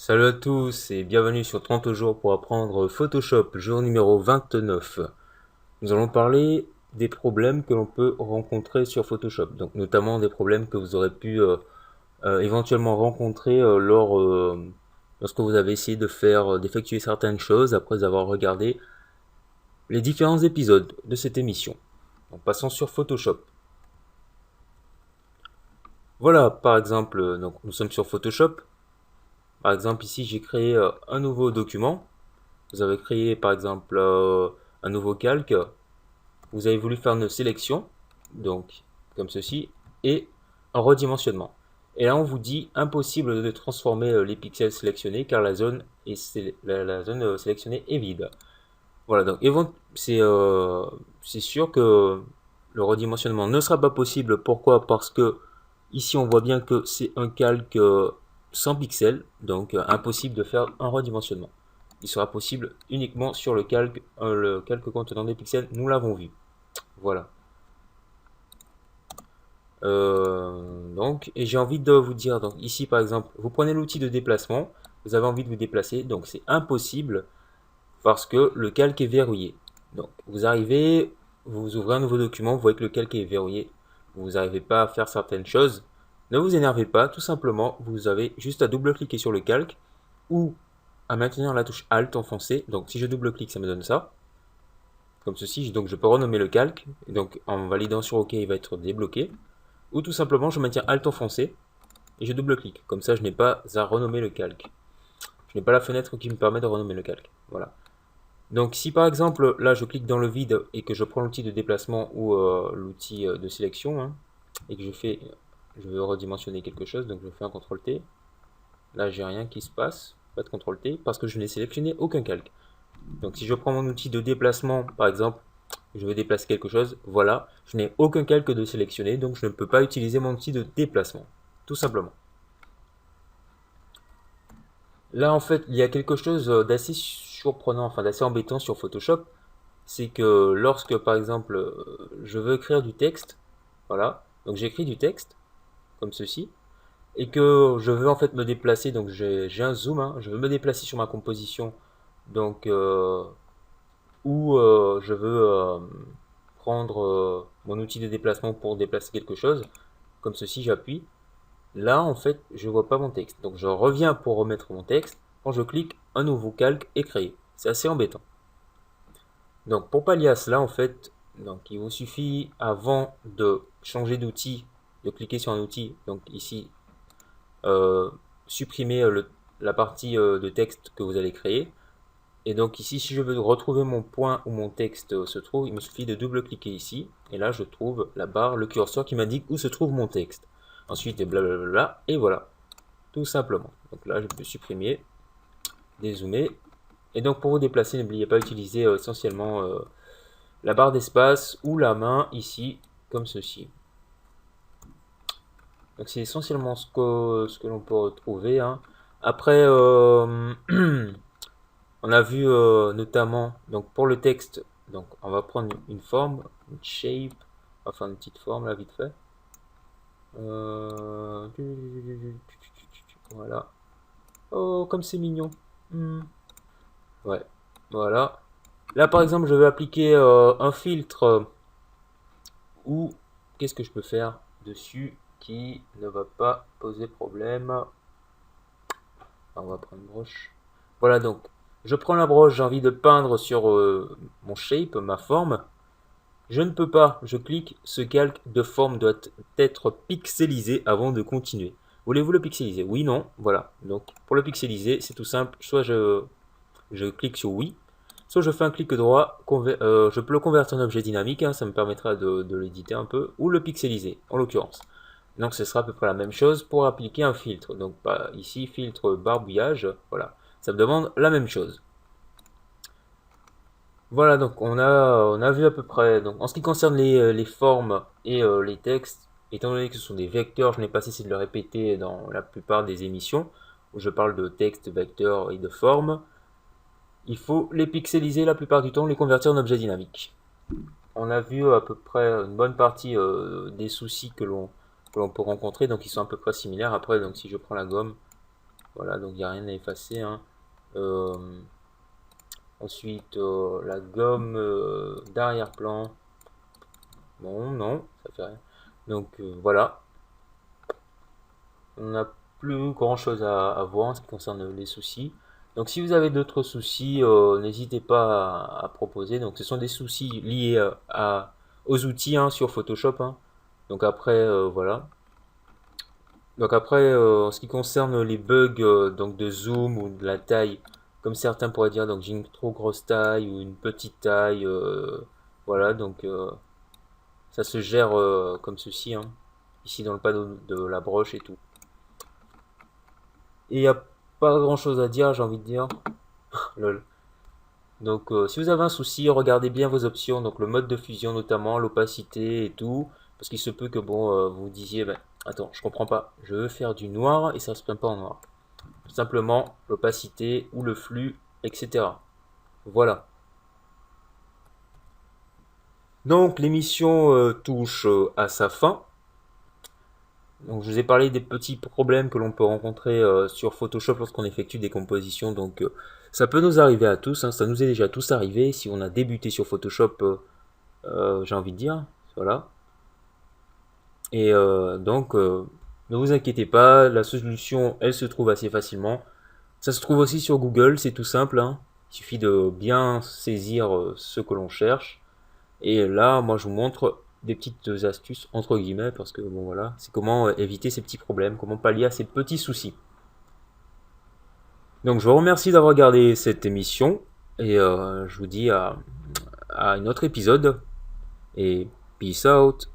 Salut à tous et bienvenue sur 30 jours pour apprendre Photoshop, jour numéro 29. Nous allons parler des problèmes que l'on peut rencontrer sur Photoshop, donc notamment des problèmes que vous aurez pu éventuellement rencontrer lorsque vous avez essayé d'effectuer certaines choses après avoir regardé les différents épisodes de cette émission. En passant sur Photoshop. Voilà, par exemple, donc nous sommes sur Photoshop. Par exemple, ici j'ai créé un nouveau document. Vous avez créé par exemple un nouveau calque, vous avez voulu faire une sélection, donc comme ceci, et un redimensionnement. Et là on vous dit impossible de transformer les pixels sélectionnés car la zone sélectionnée est vide. Voilà, donc c'est sûr que le redimensionnement ne sera pas possible. Pourquoi? Parce que ici on voit bien que c'est un calque sans pixels, donc impossible de faire un redimensionnement. Il sera possible uniquement sur le calque contenant des pixels, nous l'avons vu. Voilà. Et j'ai envie de vous dire, donc ici par exemple, vous prenez l'outil de déplacement, vous avez envie de vous déplacer, donc c'est impossible parce que le calque est verrouillé. Donc vous arrivez, vous ouvrez un nouveau document, vous voyez que le calque est verrouillé, vous n'arrivez pas à faire certaines choses. Ne vous énervez pas, tout simplement, vous avez juste à double-cliquer sur le calque ou à maintenir la touche Alt enfoncée. Donc si je double-clique, ça me donne ça. Comme ceci, donc je peux renommer le calque. Donc en validant sur OK, il va être débloqué. Ou tout simplement, je maintiens Alt enfoncé et je double-clique. Comme ça, je n'ai pas à renommer le calque. Je n'ai pas la fenêtre qui me permet de renommer le calque. Voilà. Donc si par exemple, là je clique dans le vide et que je prends l'outil de déplacement ou l'outil de sélection, hein, et que je veux redimensionner quelque chose, donc je fais un CTRL T. Là j'ai rien qui se passe, pas de CTRL T, parce que je n'ai sélectionné aucun calque. Donc si je prends mon outil de déplacement, par exemple, je veux déplacer quelque chose, voilà, je n'ai aucun calque de sélectionné, donc je ne peux pas utiliser mon outil de déplacement, tout simplement. Là en fait, il y a quelque chose d'assez surprenant, enfin d'assez embêtant sur Photoshop, c'est que lorsque par exemple je veux écrire du texte, voilà, donc j'écris du texte, comme ceci, et que je veux en fait me déplacer, donc j'ai un zoom, hein, je veux me déplacer sur ma composition, donc ou je veux prendre mon outil de déplacement pour déplacer quelque chose, comme ceci, j'appuie. Là, en fait, je vois pas mon texte. Donc, je reviens pour remettre mon texte. Quand je clique, un nouveau calque est créé. C'est assez embêtant. Donc, pour pallier à cela, en fait, donc, il vous suffit, avant de changer d'outil, de cliquer sur un outil, donc ici, euh, supprimer la partie de texte que vous allez créer. Et donc ici, si je veux retrouver mon point où mon texte se trouve, il me suffit de double-cliquer ici. Et là, je trouve la barre, le curseur qui m'indique où se trouve mon texte. Ensuite, blablabla, et voilà. Tout simplement. Donc là, je peux supprimer, dézoomer. Et donc pour vous déplacer, n'oubliez pas d'utiliser essentiellement la barre d'espace ou la main ici, comme ceci. Donc c'est essentiellement ce que l'on peut retrouver, hein. Après, on a vu notamment, donc pour le texte, donc on va prendre une forme, une shape, enfin une petite forme là vite fait. Voilà. Oh, comme c'est mignon. Ouais, voilà. Là par exemple, je vais appliquer un filtre ou qu'est-ce que je peux faire dessus qui ne va pas poser problème. On va prendre une broche. Voilà, donc je prends la broche, j'ai envie de peindre sur mon shape, ma forme. Je ne peux pas, je clique, ce calque de forme doit être pixelisé avant de continuer. Voulez-vous le pixeliser? Oui, non, voilà. Donc pour le pixeliser, c'est tout simple, soit je clique sur oui, soit je fais un clic droit, je peux le convertir en objet dynamique, hein, ça me permettra de l'éditer un peu, ou le pixeliser en l'occurrence. Donc ce sera à peu près la même chose pour appliquer un filtre. Donc ici, filtre barbouillage, voilà. Ça me demande la même chose. Voilà, donc on a vu à peu près. Donc en ce qui concerne les formes et les textes, étant donné que ce sont des vecteurs, je n'ai pas cessé de le répéter dans la plupart des émissions, où je parle de texte, vecteurs et de formes, il faut les pixeliser la plupart du temps, les convertir en objets dynamiques. On a vu à peu près une bonne partie des soucis que l'on peut rencontrer, donc ils sont à peu près similaires. Après, donc si je prends la gomme, Voilà, donc il n'y a rien à effacer, hein. Ensuite, la gomme d'arrière-plan. Bon, non, ça fait rien. Donc voilà, on n'a plus grand chose à voir en ce qui concerne les soucis. Donc si vous avez d'autres soucis, n'hésitez pas à proposer. Donc ce sont des soucis liés aux outils, hein, sur Photoshop, hein. Donc après, voilà. Donc après, en ce qui concerne les bugs, donc de zoom ou de la taille, comme certains pourraient dire, donc j'ai une trop grosse taille ou une petite taille, voilà, donc ça se gère comme ceci, hein, ici dans le panneau de la broche et tout. Et il n'y a pas grand chose à dire, j'ai envie de dire. Lol. Donc si vous avez un souci, regardez bien vos options, donc le mode de fusion notamment, l'opacité et tout, parce qu'il se peut que bon, vous disiez, ben, attends, je comprends pas, je veux faire du noir et ça se peint pas en noir. Tout simplement l'opacité ou le flux, etc. Voilà. Donc l'émission touche à sa fin. Donc je vous ai parlé des petits problèmes que l'on peut rencontrer sur Photoshop lorsqu'on effectue des compositions. Donc ça peut nous arriver à tous, hein, ça nous est déjà tous arrivé si on a débuté sur Photoshop, j'ai envie de dire. Voilà. Et donc ne vous inquiétez pas, la solution elle se trouve assez facilement. Ça se trouve aussi sur Google, c'est tout simple, hein. Il suffit de bien saisir ce que l'on cherche. Et là, moi, je vous montre des petites astuces, entre guillemets, parce que, bon, voilà, c'est comment éviter ces petits problèmes, comment pallier à ces petits soucis. Donc, je vous remercie d'avoir regardé cette émission, et je vous dis à un autre épisode, et peace out.